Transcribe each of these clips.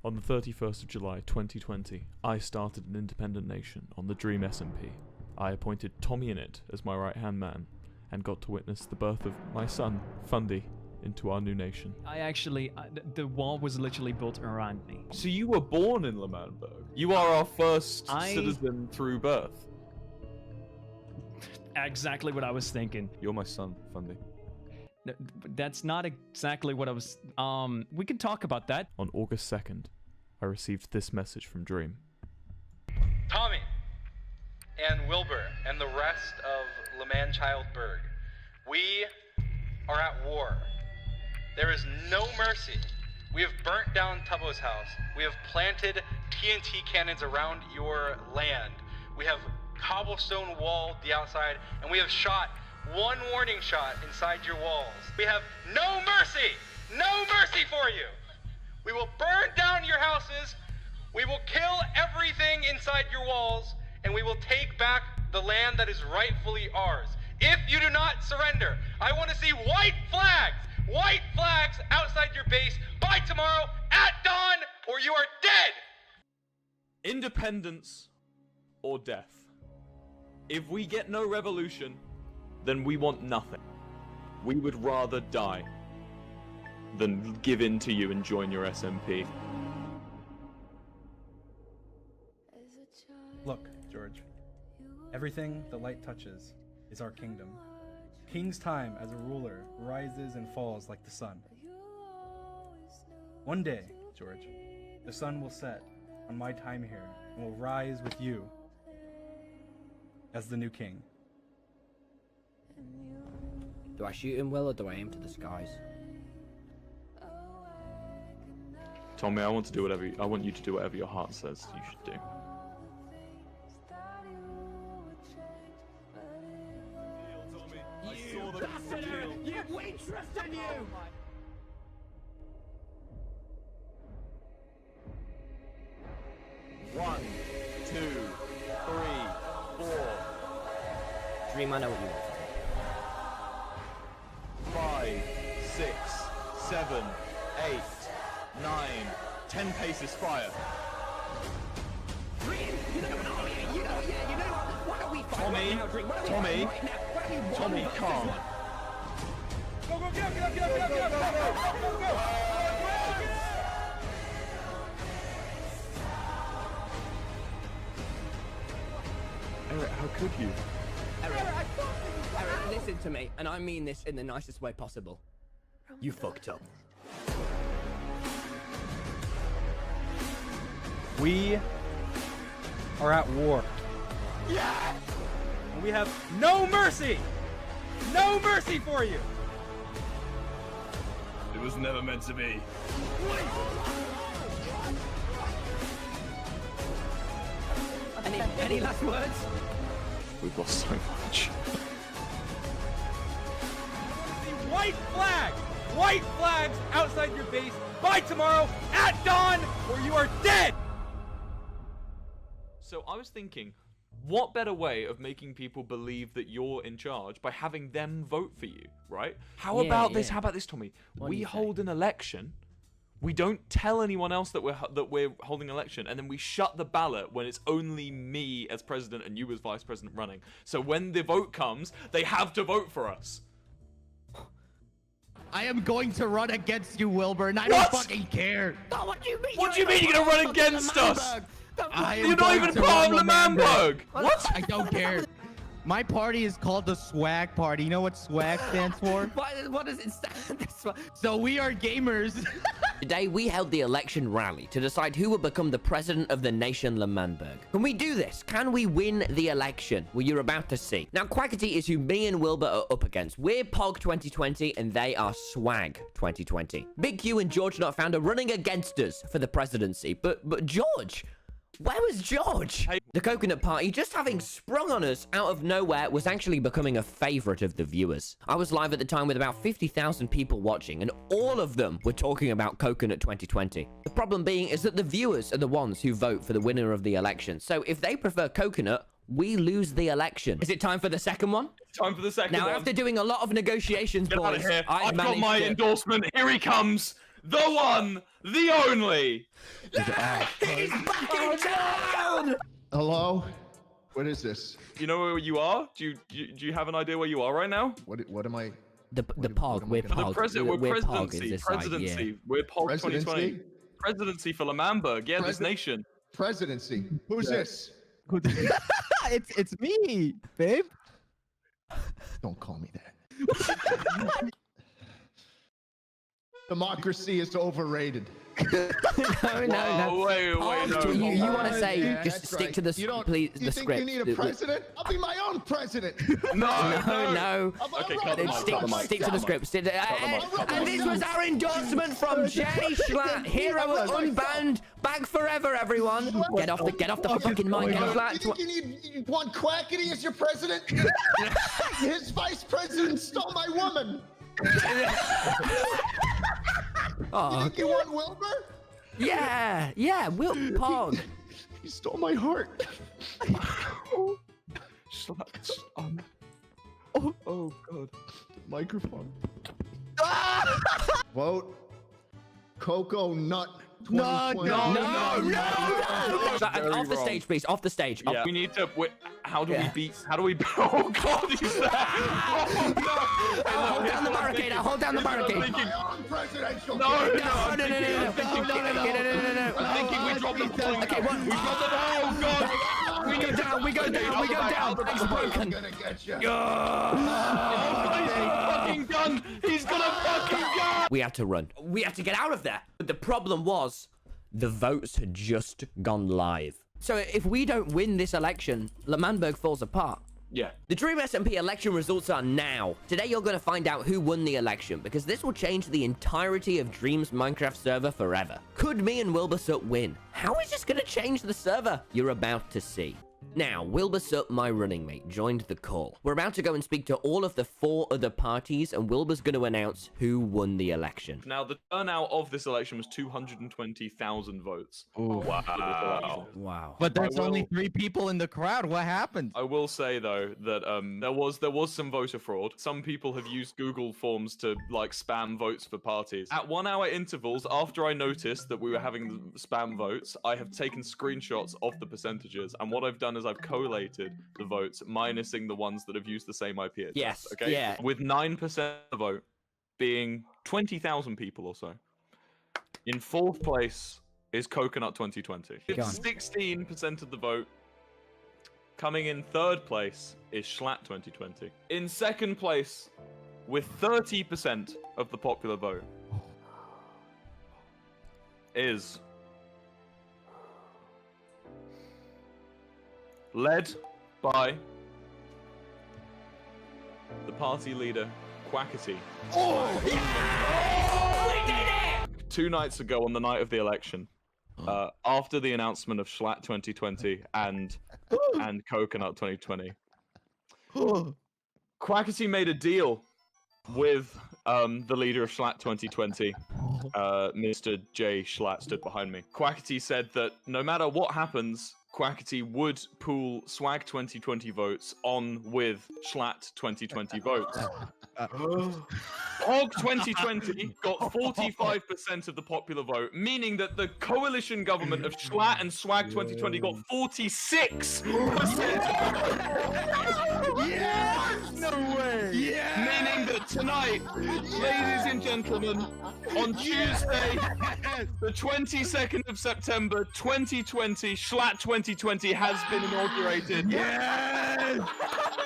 On the 31st of July 2020, I started an independent nation on the Dream SMP. I appointed Tommyinnit as my right-hand man, and got to witness the birth of my son, Fundy, into our new nation. The wall was literally built around me. So you were born in Manburg? You are our first citizen through birth? Exactly what I was thinking. You're my son, Fundy. No, that's not exactly what I was... we can talk about that. On August 2nd, I received this message from Dream. Tommy and Wilbur and the rest of Childberg, we are at war. There is no mercy. We have burnt down Tubbo's house. We have planted TNT cannons around your land. We have cobblestone walled the outside, and we have shot one warning shot inside your walls. We have no mercy! No mercy for you! We will burn down your houses, we will kill everything inside your walls, and we will take back the land that is rightfully ours. If you do not surrender, I want to see white flags outside your base by tomorrow at dawn, or you are dead! Independence or death. If we get no revolution, then we want nothing. We would rather die than give in to you and join your SMP. Look, George. Everything the light touches is our kingdom. King's time as a ruler rises and falls like the sun. One day, George, the sun will set on my time here and will rise with you as the new king. Do I shoot him, Will, or do I aim to the skies? Tommy, I want you to do whatever your heart says you should do. We trust in you! 1, 2, 3, 4. Dream, I know what you want. 5, 6, 7, 8, 9, 10 paces fire. Dream, you know why don't we fight Tommy, calm. Go, get up! Eret, how could you? Eret, listen to me, and I mean this in the nicest way possible. You fucked up. We are at war. Yeah! And we have no mercy! No mercy for you! It was never meant to be. Any last words? We've lost so much. White flags outside your base by tomorrow at dawn, or you are dead! So I was thinking, what better way of making people believe that you're in charge by having them vote for you, right? How about this, Tommy? We hold an election. We don't tell anyone else that we're holding an election, and then we shut the ballot when it's only me as president and you as vice president running. So when the vote comes, they have to vote for us. I am going to run against you, Wilbur, and I don't fucking care. Oh, what do you mean? What do you mean you're gonna run against us? You're not even going part of to Manburg. What? I don't care. My party is called the Swag Party. You know what swag stands for? What does it stand for? So we are gamers. Today, we held the election rally to decide who will become the president of the nation Manburg. Can we do this? Can we win the election? Well, you're about to see. Now, Quackity is who me and Wilbur are up against. We're Pog 2020, and they are Swag 2020. Big Q and Jshlatt found are running against us for the presidency. But George... where was George? The coconut party, just having sprung on us out of nowhere, was actually becoming a favorite of the viewers. I was live at the time with about 50,000 people watching, and all of them were talking about Coconut 2020. The problem being is that the viewers are the ones who vote for the winner of the election. So if they prefer Coconut, we lose the election. Is it time for the second one? Time for the second one. Now, after doing a lot of negotiations, Get boys, out of here. I've got my endorsement. Here he comes. the one, the only. He's back in town! Hello? What is this? You know where you are? Do you have an idea where you are right now? What am I? The Pog, we're Pog. We're We're Pog presidency. is this Presidency. side, yeah. We're Pog Presidency? 2020. Presidency for Manburg. Yeah, this Presi- nation. Presidency. Who's this? It's me, babe. Don't call me that. Democracy is overrated. No. Wait, Pog, no. you want to say, Yeah, just that's stick right. to the You don't- please, You the think script. you need a president? I'll be my own president. No. Okay, cut the mic, Stick to the script. And this was our endorsement from Jshlatt, hero unbound, back forever, everyone. Get off the fucking mic, Jshlatt. You want Quackity as your president? His vice president stole my woman. You think you want Wilbur? Yeah, Pog. He stole my heart. Oh god. Microphone. Vote Cocoa Nut. No. Off the stage, please. Off the stage. Yeah. We need to. How do we beat? How do we? Oh god, he's there. Oh, no. Hold down the barricade. Hold down the barricade. My own presidential No. I'm thinking we dropped the ball. Okay, what? We dropped the ball. Oh god. We go down. It's broken. I'm gonna get you. Fucking gun. He's got a fucking gun. We had to run. We had to get out of there. But the problem was, the votes had just gone live. So if we don't win this election, Manburg falls apart. Yeah. The Dream SMP election results are now. Today you're going to find out who won the election, because this will change the entirety of Dream's Minecraft server forever. Could me and Wilbur win? How is this going to change the server? You're about to see. Now, Wilbur, my running mate, joined the call. We're about to go and speak to all of the 4 other parties, and Wilbur's going to announce who won the election. Now, the turnout of this election was 220,000 votes. Wow. But there's only 3 people in the crowd. What happened? I will say though that there was some voter fraud. Some people have used Google Forms to like spam votes for parties. At 1 hour intervals, after I noticed that we were having the spam votes, I have taken screenshots of the percentages, and what I've done is I've collated the votes, minusing the ones that have used the same IP address. Yes. Okay. Yeah. With 9% of the vote being 20,000 people or so. In 4th place is Coconut 2020. Go on. 16% of the vote. Coming in 3rd place is Jshlatt 2020. In 2nd place, with 30% of the popular vote, is led by the party leader, Quackity. We did it! 2 nights ago, on the night of the election, after the announcement of Jshlatt 2020 and Coconut 2020, Quackity made a deal with the leader of Jshlatt 2020, Mr. Jshlatt stood behind me. Quackity said that no matter what happens, Quackity would pool Swag 2020 votes on with Jshlatt 2020 votes. Pog 2020 got 45% of the popular vote, meaning that the coalition government of Jshlatt and Swag 2020 got 46%. Yes! No way! Yeah! Meaning that tonight, ladies and gentlemen, on Tuesday, the 22nd of September 2020, Jshlatt 2020 has been inaugurated. Yes!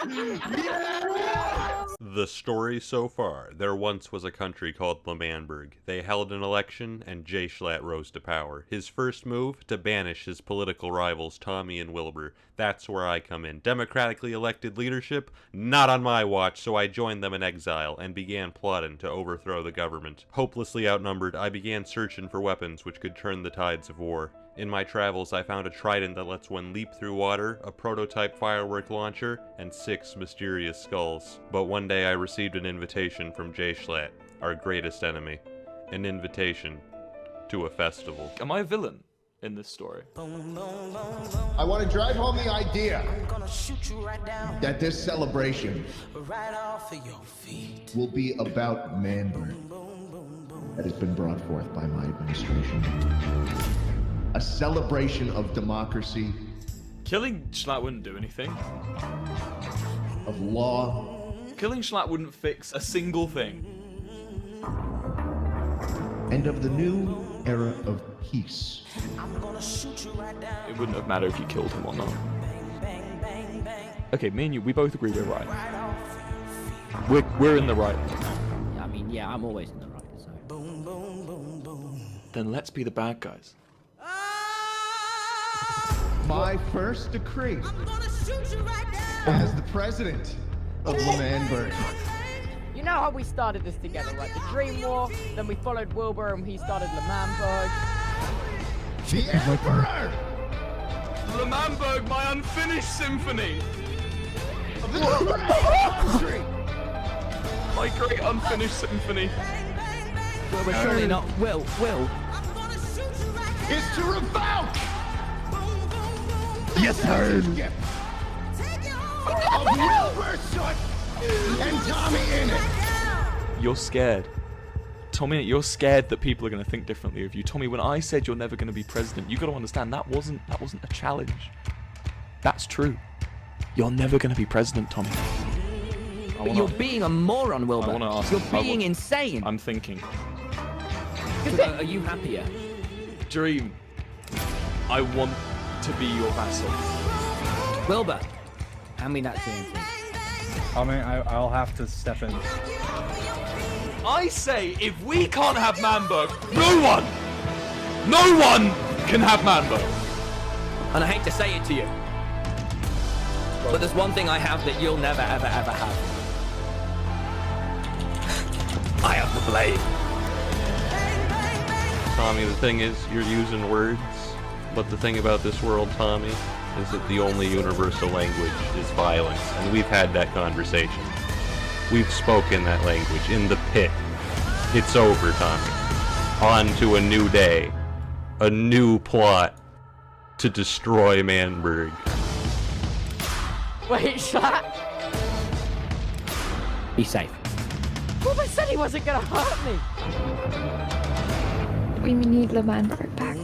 Yes! The story so far: there once was a country called Manburg. They held an election, and Jshlatt rose to power. His first move? To banish his political rivals Tommy and Wilbur. That's where I come in. Democratically elected leadership? Not on my watch, so I joined them in exile, and began plotting to overthrow the government. Hopelessly outnumbered, I began searching for weapons which could turn the tides of war. In my travels, I found a trident that lets one leap through water, a prototype firework launcher, and 6 mysterious skulls. But one day I received an invitation from Jshlatt, our greatest enemy. An invitation to a festival. Am I a villain in this story? I want to drive home the idea that this celebration will be about Manburg. that has been brought forth by my administration. A celebration of democracy, Killing Jshlatt wouldn't do anything. of law, Killing Jshlatt wouldn't fix a single thing. and of the new era of peace. It wouldn't have mattered if you killed him or not. Okay, me and you, we both agree we're right. We're in the right. I mean, yeah, I'm always in the right, so. Then let's be the bad guys. My first decree as the president of Manburg. You know how we started this together, right? The Dream War, then we followed Wilbur and he started Manburg. The Emperor Manburg, my unfinished symphony! of the country My great unfinished symphony. We're surely not. Will. is to revoke. Yes, sir. Of Wilbur, Soot, and Tommyinnit. You're scared. Tommyinnit, you're scared that people are going to think differently of you. Tommy, when I said you're never going to be president, you got to understand that wasn't a challenge. That's true. You're never going to be president, Tommy. But you're being a moron, Wilbur. I wanna ask- You're I being wa- insane. I'm thinking. Are you happier? Dream, I want to be your vassal. Wilbur, hand me that TNT. I mean, I'll have to step in. I say, if we can't have Manburg, no one can have Manburg. And I hate to say it to you, but there's one thing I have that you'll never, ever, ever have. I have the blade. Tommy, the thing is, you're using words, but the thing about this world, Tommy, is that the only universal language is violence, and we've had that conversation. We've spoken that language in the pit. It's over, Tommy. On to a new day. A new plot to destroy Manburg. Wait, Jshlatt? Be safe. Wilbur said he wasn't gonna hurt me. We need Manburg back.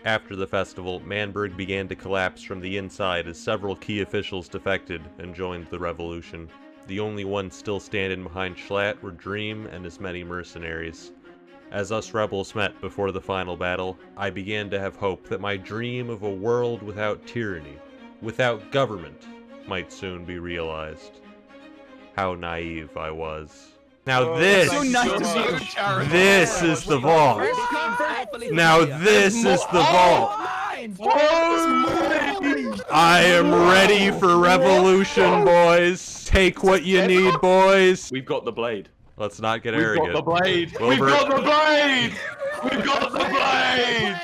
After the festival, Manburg began to collapse from the inside as several key officials defected and joined the revolution. The only ones still standing behind Jshlatt were Dream and his many mercenaries. As us rebels met before the final battle, I began to have hope that my dream of a world without tyranny, without government, might soon be realized. How naive I was. Now this is the vault. Now this is the vault. I am ready for revolution, boys. Take what you need, boys. We've got the blade. Let's not get arrogant. We've got the blade. Wilbur. We've got the blade. We've got the blade.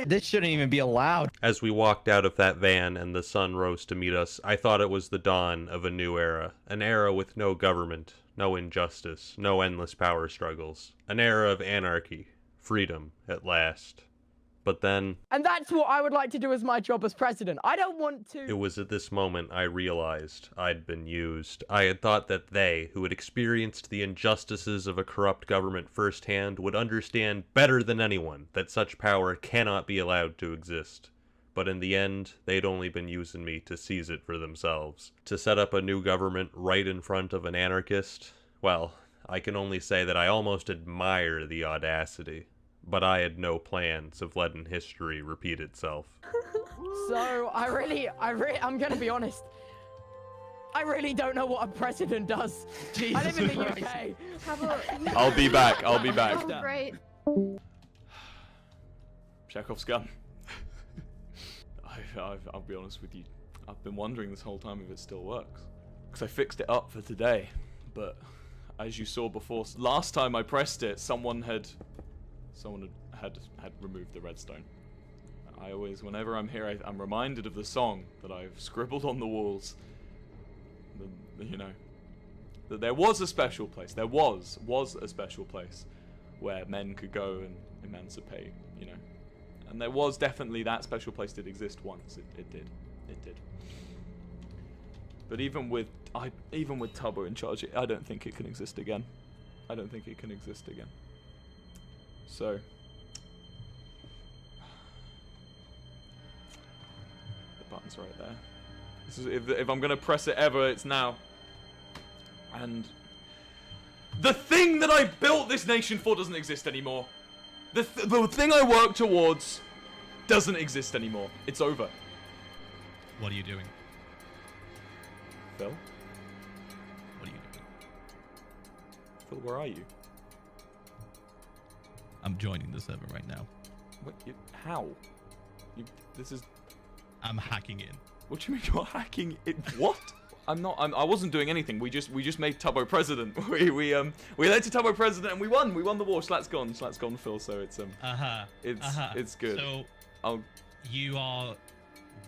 This shouldn't even be allowed. As we walked out of that van and the sun rose to meet us, I thought it was the dawn of a new era. An era with no government, no injustice, no endless power struggles. An era of anarchy, freedom at last. But then, And that's what I would like to do as my job as president. I don't want to... it was at this moment I realized I'd been used. I had thought that they, who had experienced the injustices of a corrupt government firsthand, would understand better than anyone that such power cannot be allowed to exist. But in the end, they'd only been using me to seize it for themselves. To set up a new government right in front of an anarchist? Well, I can only say that I almost admire the audacity. But I had no plans of letting history repeat itself. So, I'm gonna be honest. I really don't know what a president does. I live in the UK. I'll be back. I'll be back. Oh, great. Chekhov's gun. I'll be honest with you. I've been wondering this whole time if it still works. Because I fixed it up for today. But as you saw before, last time I pressed it, someone had removed the redstone. I always, whenever I'm here, I'm reminded of the song that I've scribbled on the walls. You know, that there was a special place. There was a special place where men could go and emancipate, you know, And there was definitely that special place did exist once. It did. It did. But even with Tubbo in charge, I don't think it can exist again. I don't think it can exist again. So the button's right there. This is if I'm gonna press it ever, it's now. And the thing that I built this nation for doesn't exist anymore. The thing I worked towards doesn't exist anymore. It's over. What are you doing? Phil? What are you doing? Phil, where are you? I'm joining the server right now. What, how? This is... I'm hacking in. What do you mean you're hacking it? What? I wasn't doing anything. We just made Tubbo president. We elected Tubbo president and we won. We won the war. Jshlatt's gone, Phil. So it's it's good. So you are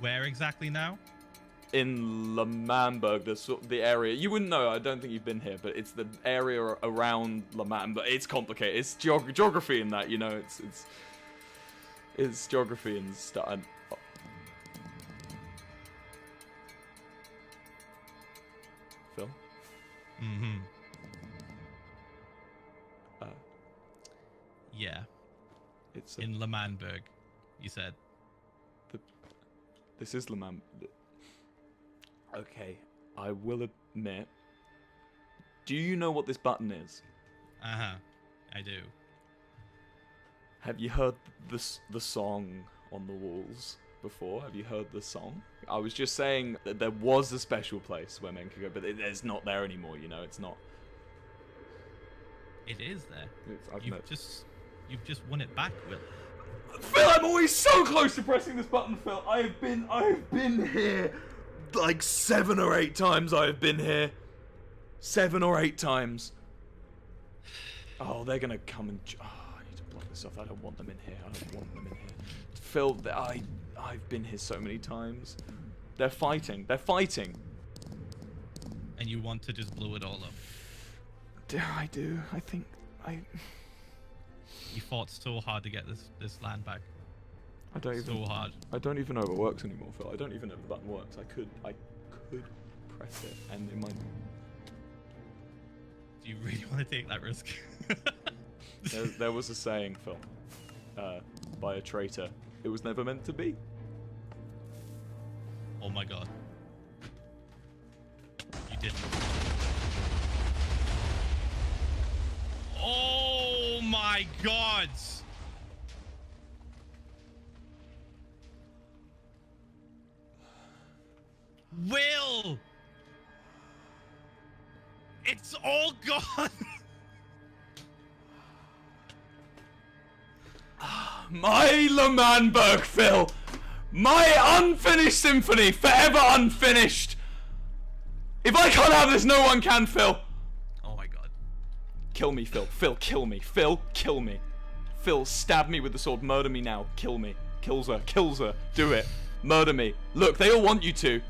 where exactly now? In Manburg, the area. You wouldn't know. I don't think you've been here, but it's the area around Manburg. It's complicated. It's geography in that, you know. It's geography and stuff. Phil? Mm-hmm. Yeah. It's in Manburg, you said. This is Manburg. Okay, I will admit. Do you know what this button is? I do. Have you heard the song on the walls before? Have you heard the song? I was just saying that there was a special place where men could go, but it's not there anymore. You know, it's not. It is there. You've just won it back, Will. Phil, I'm always so close to pressing this button, Phil. I've been here like 7 or 8 times. I've been here 7 or 8 times. Oh, they're gonna come and. Oh, I need to block this off. I don't want them in here. I don't want them in here. Phil, I've been here so many times. They're fighting. They're fighting. And you want to just blow it all up? I do. I think I. You fought so hard to get this land back. I don't even. So hard. I don't even know if it works anymore, Phil. I don't even know if the button works. I could press it, and it might. Do you really want to take that risk? there was a saying, Phil, by a traitor. It was never meant to be. Oh my god. You didn't. Oh my god! Will! It's all gone! My Manburg, Phil! My unfinished symphony, forever unfinished! If I can't have this, no one can, Phil! Oh my god. Kill me, Phil. Phil, kill me. Phil, kill me. Phil, stab me with the sword. Murder me now. Kill me. Killza. Do it. Murder me. Look, they all want you to.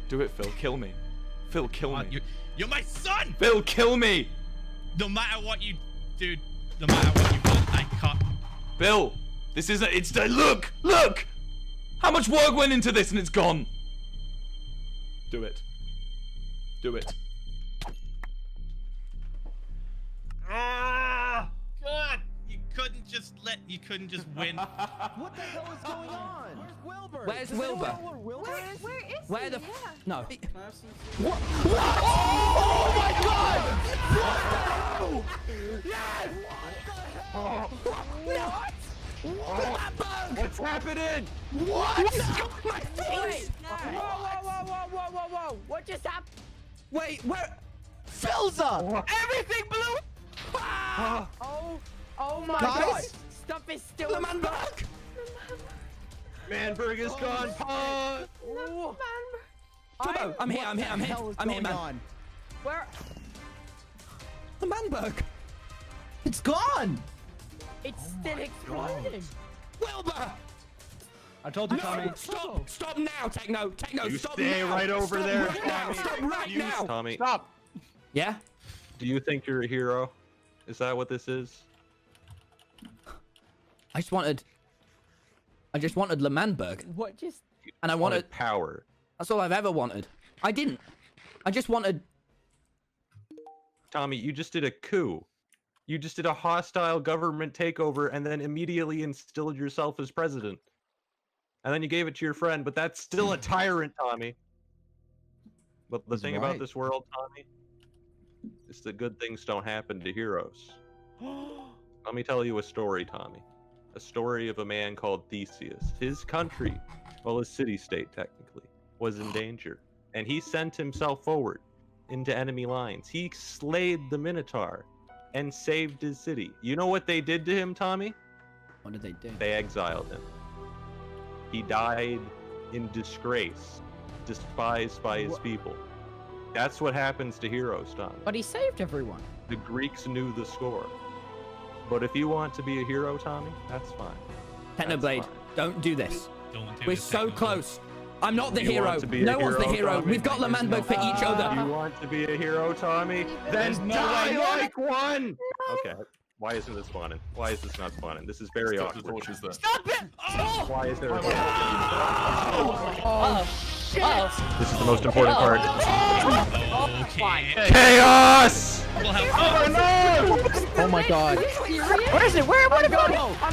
Do it, Phil. Kill me. Phil, kill me. You're my son! Phil, kill me! No matter what you do, no matter what you want, I can't. Bill, this isn't. It's. Look! Look! How much work went into this and it's gone? Do it. Do it. Ah! God! You couldn't just win. What the hell is going on? Where's Wilbur? Where's Wilbur? Where is Where he? the no. What? Oh my god! Yes! What? What's happening? What? My face! Whoa! What just happened? Wait, where? Ph1lza! Everything blew! Oh my god! Stuff is still in Manburg! Manburg is gone. Tubbo, I'm here, man. Where? The Manburg! It's gone. It's still exploding. Wilbur! I told you, No, Tommy. stop now, Techno, You stop stay now. right over Stop there, right now, Tommy. stop right now. Tommy, Stop. Yeah? do you think you're a hero? Is that what this is? I just wanted Manburg. What just? And I wanted power. That's all I've ever wanted. I didn't. I just wanted... Tommy, you just did a coup. You just did a hostile government takeover and then immediately instilled yourself as president. And then you gave it to your friend, but that's still a tyrant, Tommy. But the thing about this world, Tommy, is that good things don't happen to heroes. Let me tell you a story, Tommy. A story of a man called Theseus. His country, well, his city-state technically, was in danger. And he sent himself forward into enemy lines. He slayed the Minotaur and saved his city. You know what they did to him, Tommy? What did they do? They exiled him. He died in disgrace, despised by his people. That's what happens to heroes, Tommy. But he saved everyone. The Greeks knew the score. But if you want to be a hero, Tommy, that's fine. Technoblade, don't do this. Don't do We're this, so Technoblade. close. I'm not the You hero. want to be a No one's the hero, hero. Tommy? We've got Manburg for each other. You want to be a hero, Tommy? Then die like one! Okay, why isn't this spawning? Why is this not spawning? This is very awkward. Stop it! Oh! Why is there a Shit! This is the most important part. Okay. Chaos! We'll have Oh my god. Where is it? Where am I? I'm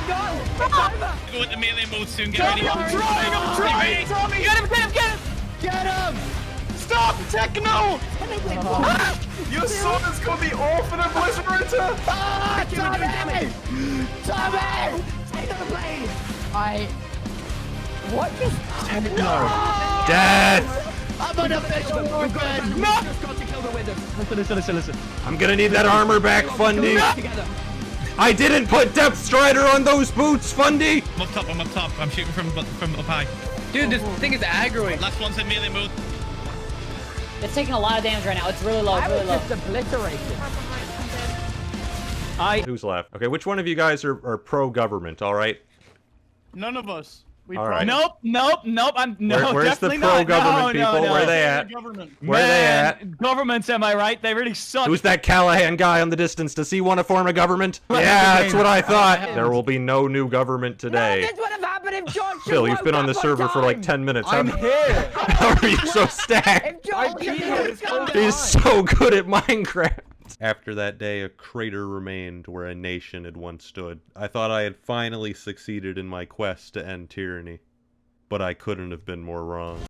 gone! go into melee mode soon. Get ready. I'm trying! Tommy! Get him! Get him! Stop, Techno! Your sword is called the Orphan Obliterator! Ah, Tommy! Tommy! Take the blade! What just... Death! I'm an official orphan! No! Just got to kill the wizard. Listen. I'm gonna need that armor back, Fundy! Together. I didn't put Depth Strider on those boots, Fundy! I'm up top. I'm shooting from up high. Dude, this thing is aggroing. Last one's in melee mode. It's taking a lot of damage right now. It's really low. I was just obliterated. Who's left? Okay, which one of you guys are pro-government, alright? None of us. We All right. Nope. I'm Where's the definitely not. pro-government people? No. Where are they at? Where are they at? Governments, am I right? They really suck. Who's that Callahan guy on the distance? Does he want to form a government? Yeah, that's what I thought. There will be no new government today. This would have happened if George Phil, you've been on the server for like 10 minutes. I'm here. How are you so stacked? He's so good at Minecraft. After that day, a crater remained where a nation had once stood. I thought I had finally succeeded in my quest to end tyranny, but I couldn't have been more wrong.